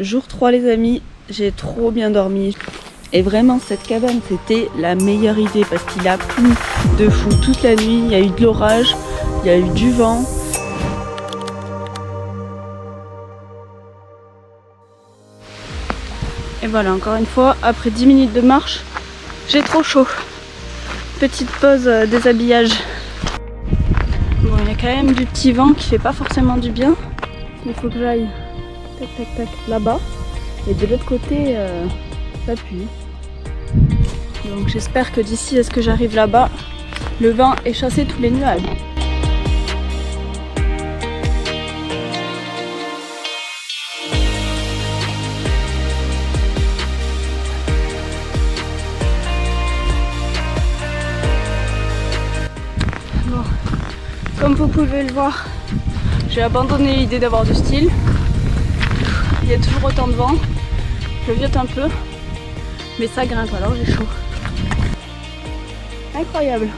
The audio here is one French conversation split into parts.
Jour 3 les amis, j'ai trop bien dormi. Et vraiment cette cabane c'était la meilleure idée parce qu'il a plu de fou toute la nuit, il y a eu de l'orage, il y a eu du vent. Et voilà, encore une fois, après 10 minutes de marche, j'ai trop chaud. Petite pause déshabillage. Bon, il y a quand même du petit vent qui fait pas forcément du bien. Il faut que j'aille tac tac tac là-bas. Et de l'autre côté, ça pue. Donc j'espère que d'ici à ce que j'arrive là-bas, le vent ait chassé tous les nuages. Bon, comme vous pouvez le voir, j'ai abandonné l'idée d'avoir du style. Il y a toujours autant de vent, je viote un peu, mais ça grimpe alors j'ai chaud. Incroyable.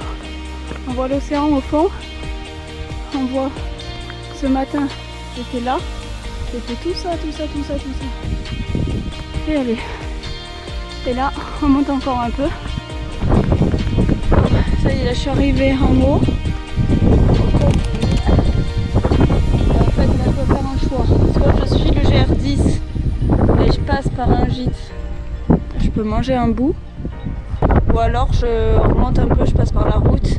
On voit l'océan au fond. On voit ce matin j'étais là. C'était tout ça. Et allez. Et là, on monte encore un peu. Ça y est, là je suis arrivée en haut. En fait, là je dois faire un choix. Soit je suis le GR10 et je passe par un gîte. Je peux manger un bout. Ou alors je remonte un peu, je passe par la route.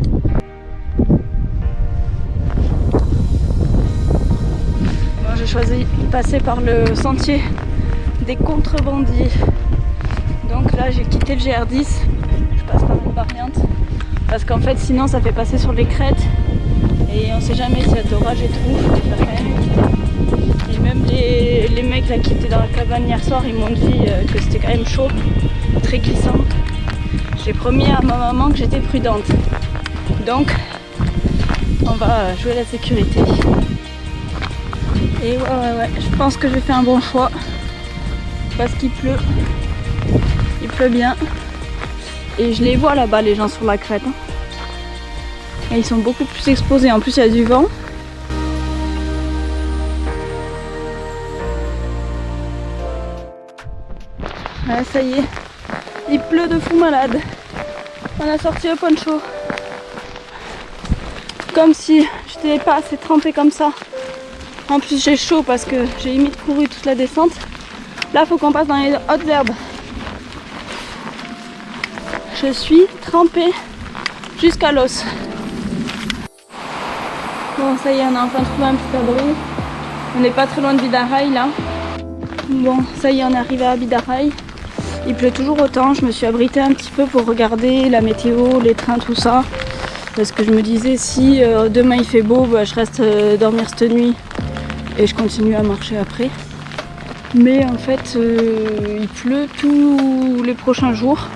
Moi j'ai choisi de passer par le sentier des contrebandiers. Donc là j'ai quitté le GR10, je passe par une variante. Parce qu'en fait sinon ça fait passer sur les crêtes. Et on sait jamais s'il y a de l'orage et tout, faut les faire quand même éviter. Et même les mecs là qui étaient dans la cabane hier soir, ils m'ont dit que c'était quand même chaud, très glissant. J'ai promis à ma maman que j'étais prudente. Donc, on va jouer la sécurité. Et ouais, je pense que j'ai fait un bon choix. Parce qu'il pleut. Il pleut bien. Et je les vois là-bas, les gens sur la crête. Et ils sont beaucoup plus exposés. En plus, il y a du vent. Voilà, ça y est. Il pleut de fou malade. On a sorti le poncho. Comme si je n'étais pas assez trempée comme ça. En plus j'ai chaud parce que j'ai limite couru toute la descente. Là il faut qu'on passe dans les hautes herbes. Je suis trempée jusqu'à l'os. Bon ça y est, on a enfin trouvé un petit abri. On n'est pas très loin de Bidaraï là. Bon ça y est, on est arrivé à Bidaraï. Il pleut toujours autant, je me suis abritée un petit peu pour regarder la météo, les trains, tout ça. Parce que je me disais si demain il fait beau, bah, je reste dormir cette nuit et je continue à marcher après. Mais en fait il pleut tous les prochains jours.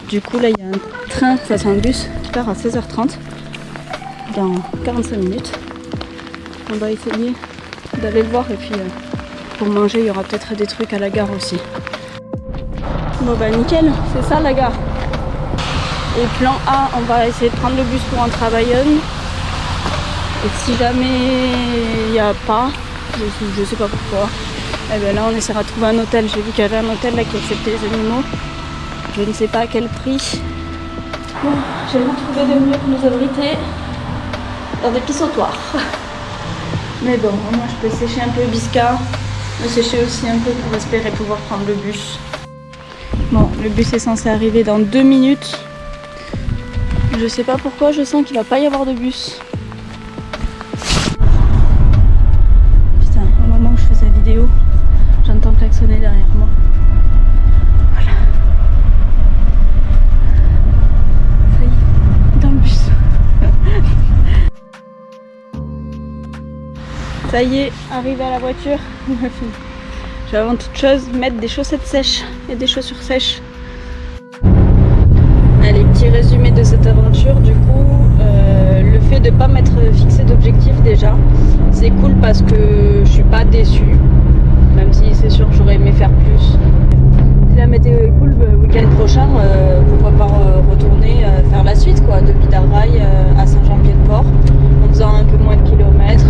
Du coup là il y a un train, ça c'est un bus qui part à 16h30 dans 45 minutes. On va essayer d'aller le voir et puis pour manger il y aura peut-être des trucs à la gare aussi. Bon bah nickel, c'est ça la gare. Et plan A, on va essayer de prendre le bus pour rentrer à Bayonne. Et si jamais il n'y a pas, je sais pas pourquoi, et bien là on essaiera de trouver un hôtel. J'ai vu qu'il y avait un hôtel là qui acceptait les animaux. Je ne sais pas à quel prix. Bon, j'ai rien trouvé de mieux pour nous abriter dans des pissotoires. Mais bon, moi je peux sécher un peu le bisca, me sécher aussi un peu pour espérer pouvoir prendre le bus. Bon, le bus est censé arriver dans 2 minutes. Je sais pas pourquoi, je sens qu'il va pas y avoir de bus. Putain, au moment où je fais cette vidéo, j'entends klaxonner derrière moi. Voilà. Ça y est, dans le bus. Ça y est, arrivé à la voiture. Je vais avant toute chose mettre des chaussettes sèches et des chaussures sèches. Allez, petit résumé de cette aventure. Du coup, le fait de ne pas m'être fixé d'objectif déjà, c'est cool parce que je suis pas déçue. Même si c'est sûr que j'aurais aimé faire plus. Si la météo est cool, le week-end prochain, pourquoi pas retourner faire la suite quoi, de Bidaraï à Saint-Jean-Pied-de-Port en faisant un peu moins de kilomètres.